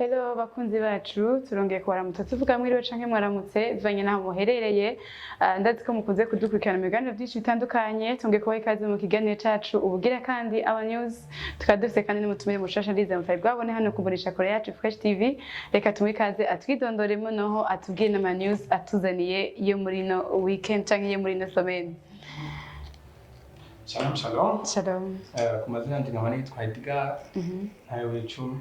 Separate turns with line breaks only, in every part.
Hello bakunzi bacu turongeye kubaramutsa tuvuga mwiriwe canke mwaramutse bivanye naho muherereye ndazi ko mukunze kudukurikirana mu biganiro byinshi bitandukanye tongeye kubaha ikaze mu kiganiro cacu ubugira kandi aba news tukadufise kandi n'umutumire mushasha ndize mfaye bwabone hano kubonesha kore yacu Fresh TV reka tumuhe ikaze atwidondoremo noho atubwire n'ama news atuzaniye yo muri no weekend canke yo muri no semaine.
Shalom shalom.
Shalom.
Ku mazina ndi nkaba nitwa Edgar. Ntayo w'icumi.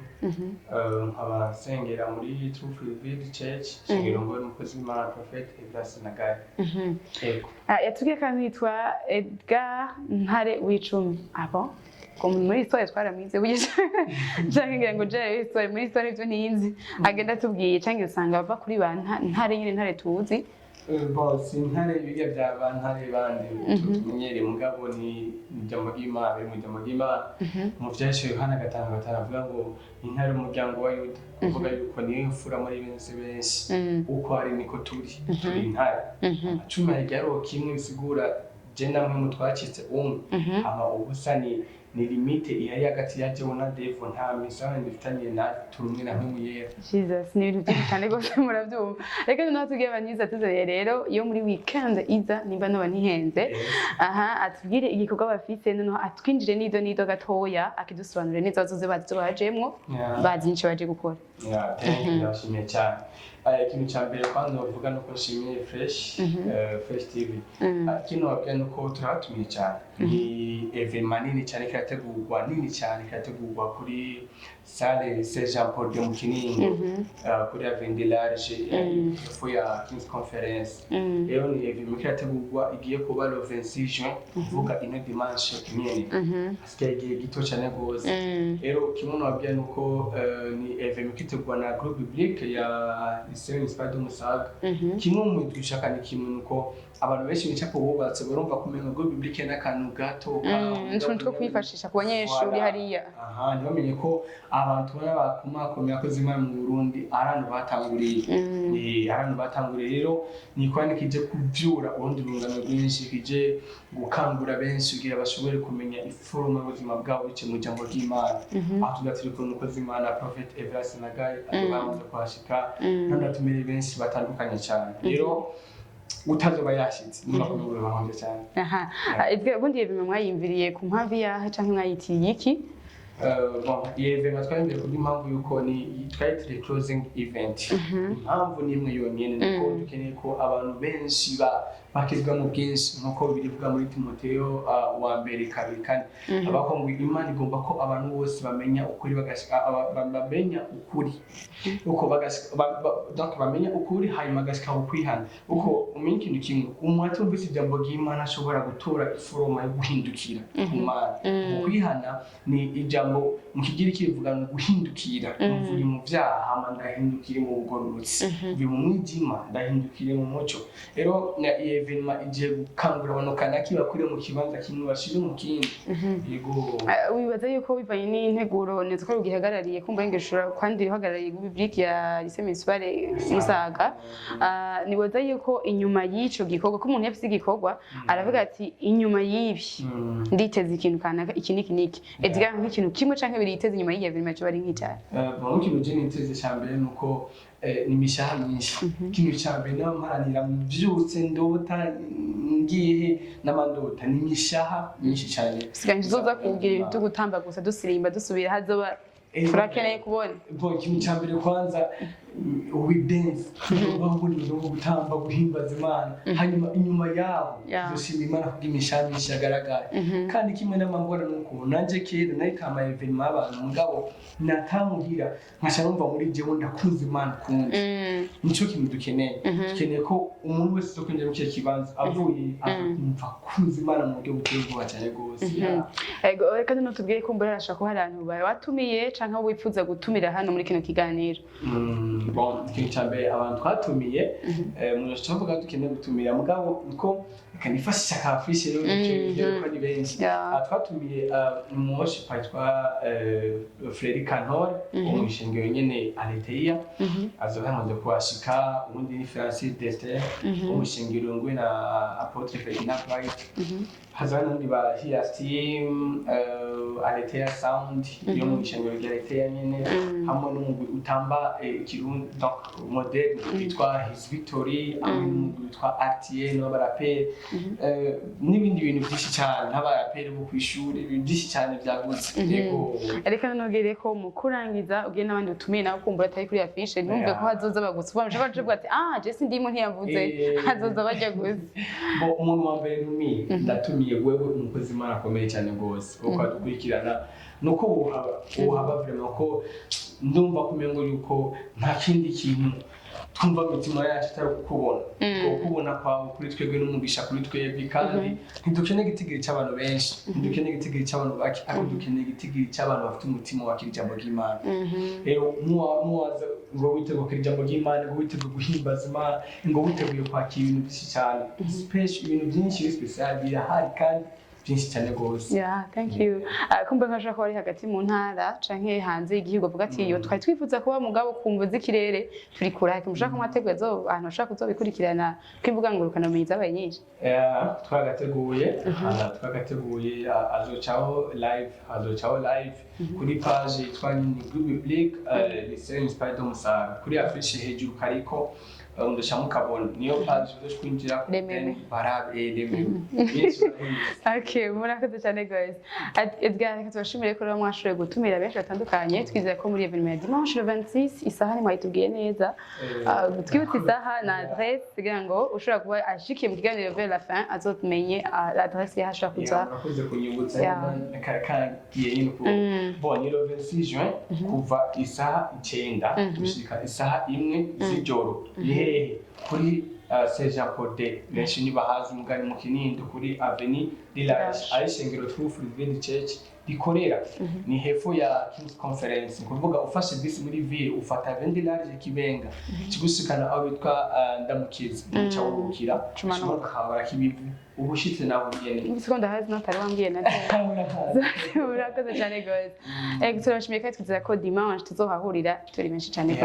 Nkaba sengera muri True Village Church. Shingiro ngo umukozi w'Imana Prophet Ibras Nagari. Yego.
Yatubwiye kandi yitwa Edgar Ntare w'icumi. Abo muri histoire twaramize bugisha canke ngira ngo jere histoire muri histoire ivyo ntinzi agenda tubwiye canke usanga bava kuri ba Ntare nyine Ntare tuzi.
Boss intare biga bya ntare bandi tumenyere mugabo ni jambo gima biri mu jambo gima mu vyashe Yohana 5:5 avuga ngo intare umuryango wa Yuda uvuga yuko ni imfura muri benshi uko ari niko turi intare acuma yaro kimwe bisigura je namwe mutwacitse ama ubusa ni limite ihari hagati ya jewe na Devo nta misana ndifitanye na turumwe na mwe yera.
Jesus ni ibintu byinshi cyane gose murabyumva. Reka none tugiye abanyiza tuzeye rero iyo muri weekend iza nimba no bantihenze. Atubwire igikorwa bafise none atwinjire nido gatoya akidusobanurire neza bazoze bajemwo bazinshi baje gukora.
Thank you ndashimiye cyane. Ikintu cya mbere kandi bavuga nuko nshimiye Fresh TV. Kino wabwiye nuko turatumiye cyane. Ni evenement nini cyane kirategurwa kuri salle Saint Jean Paul de Mukiningo kuri Avenue Large ya King's Conference. Rero ni evenement kirategurwa igiye kuba le 26 juin vuga ino dimanche nyene. Asigaye igihe gito cyane gose. Rero kimwe wabwiye nuko ni evenement kitegurwa na groupe biblique ya Lycée Municipal de Musaga. Kimwe mu dushaka ni kimwe nuko abantu benshi bicapo bubatse barumva kumenya ngo biblique n'akantu gato
ntuntu kwifashisha ku banyeshuri hariya.
Ntibamenye ko abantu bakumakomera ko zimwe mu Burundi arantu batanguriye rero ni kwani kije kuvyura urundi rungano rwinshi kije gukangura benshi kugira bashobore kumenya iforoma y'ubuzima bwabo bice mu jambo ry'Imana. Atugatiri ko nuko zimana Prophet Ibras Nagari atubamaze kwashika n'abatumire benshi batandukanye cyane. Rero utazoba yashitse n'abakomeye bahonje cyane.
Ubundi ibintu mwayimviriye ku mpamvu yaha canke mwayitiye iki?
Yeve matwambye kuri impamvu yuko ni twayitire closing event. Impamvu nimwe yonyene nuko dukeneye ko abantu benshi bakizwa mu bwinshi nkuko birivuga muri Timotheo wa mbere kabiri kandi abako ngo Imana igomba ko abantu bose bamenya ukuri bamenya ukuri uko donc bamenya ukuri hanyuma gashika ukwihana uko umenye ikintu kimwe umwatu mbisi ijambo ry'Imana ashobora gutora iforoma yo guhindukira Imana ukwihana ni ijambo mu kigiri kivuga ngo guhindukira mvuye mu byaha hama ndahindukire mu bugororotsi mvuye mu mwijima ndahindukire mu muco. Rero evenement igiye gukangura abantu kanaki bakure mu kibanza kimwe bashire mu kindi. Yego
wibaza yuko bivanye n'integuro neza ko ugihagarariye kumva ngeshura kwandi ihagarariye biblique ya Lycée Municipal Musaga. Nibaza yuko inyuma y'ico gikorwa ko umuntu yafise igikorwa aravuga ati inyuma y'ibi nditeze ikintu kanaka iki niki Edgar nk'ikintu kimwe canke biriteze inyuma y'iyi evenement cyo bari nk'icyaha.
Mu kintu je niteze cyambere nuko ni mishaha myinshi. Kintu cyambere n'amaharanira mu byutse ndota ngiye n'amandota ni mishaha myinshi cyane.
Siganje zoza kugira ibintu gutamba gusa dusirimba dusubira hazoba turakeneye kubona.
Kintu cyambere kwanza we dance no gutamba guhimbaza Imana hanyuma inyuma yaho dushima Imana kubw'imishanisha agaragara kandi kimwe n'amangora nuko nanje kera nayitama evenement abantu mugabo natamugira nkasha numva muri jewe ndakuza Imana kundi nico kintu dukeneye ko umuntu wese zo kwinjira mu kibanza avuye akumva kuza Imana mu buryo buteye cyane gose.
Ego reka no tubwire ko mbona arashaka ko hari abantu baye watumiye canke wifuza gutumira hano muri kino kiganiro.
Bon, kincabe abantu twatumiye mu cyavuga dukeneye gutumira mugabo niko kanifashisha ka fiche rero cyo ko ni benshi. Twatumiye mu moshi patwa Frederic Cantor umushinga nyene Aletheia azohamaze kwashika ubundi ni Francis Dester umushingiro ngwe na Apotre Ferdinand White hazana ndi ba Hias team Aletea Sound yo mu ishengero rya Aletea nyene hamwe n'umugwi utamba ikirundi donc moderne witwa His Victory hamwe n'umugwi witwa atibwiy n'abaraperi n'ibindi bintu byinshi cyane n'abaraperi bo kwishuri ibintu byinshi cyane byagutse yego
reka nogere ko mu kurangiza ugiye n'abandi utumiye nawe kumbura atari kuri afishe numve ko hazoza bagutse ubanje bavuga ati Jesse ndimo ntiyavuze hazoza bajya gusa
umuntu wa mbere ntumiye ndatumiye wewe umukozi Imana akomeye cyane gose uko adukurikirana nuko ubuhaba vraiment ko ndumva kumengo yuko nta kindi kintu twumva imitima yacu atari kukubona kwawe kuri twebwe n'umugisha kuri twebwe kandi ntidukeneye igitigiri cy'abantu benshi ntidukeneye igitigiri cy'abantu bake ariko dukeneye igitigiri cy'abantu bafite umutima wakira ijambo ry'Imana rero muwaza ngo witeguye ijambo ry'Imana ngo witeguye guhimbaza Imana ngo witeguye kwakira ibintu byinshi cyane ibintu byinshi special birahari kandi byinshi cyane gose.
Thank you. Kumbe nkashaka ko ari hagati mu ntara canke hanze y'igihugu avuga ati yo twari twifuza kuba mugabo kumva z'ikirere turi kura mushaka amategeko azo ahantu ashaka kuzobikurikirana kwimbuga ngurukana bumenyi zabaye nyinshi.
Twagateguye azocaho live kuri page yitwa Groupe Public lycée municipal de Musara kuri affiche hejuru kariko ndashaka mukabona niyo page yo kwinjira barabe
Okay, murakoze cyane guys. Edgar reka tubashimire ko mwashoboye gutumira benshi batandukanye twizeye ko muri evenement ya dimanche le 26 isaha ni mwayitubwiye neza. Twibutse isaha na adresse kugira ngo ushobora kuba ashikiye mu kiganiro vers la fin azotumenye l'adresse yashaka kuza.
Murakoze kunyibutsa kagiye nyine ko bon le 26 juin kuva isaha 9 gushika isaha 1 z'ijoro kuri Sejampode benshi nibahazi mugari mu Kinindo kuri Avenue de la Ishengero True Free Church rikorera ni hepfo ya King's Conference kuvuga ufashe bisi muri ville ufata Avenue de la Kibenga kigusikana aho bitwa Ndamukiza cyawukira kimanuka habara kibivu ubushitse naho nyene
ibisekonda hazi natari wambwiye na urakoze cyane guys turashimiye kandi twizera ko dimanche tuzohahurira turi benshi cyane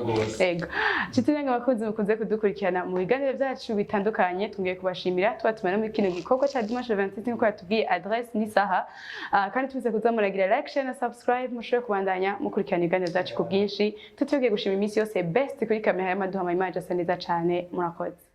gose
yego kitiranga abakunzi mukunze kudukurikirana mu biganiro byacu bitandukanye tungiye kubashimira tubatumana muri kino gikorwa cya dimanche 26 nko yatubwiye adresse n'isaha kandi tubize kuzamuragira like share na subscribe mushobore kubandanya mukurikirana ibiganiro byacu ku bwinshi tutugiye gushima iminsi yose best kuri kamera y'amaduha image asa neza cyane murakoze.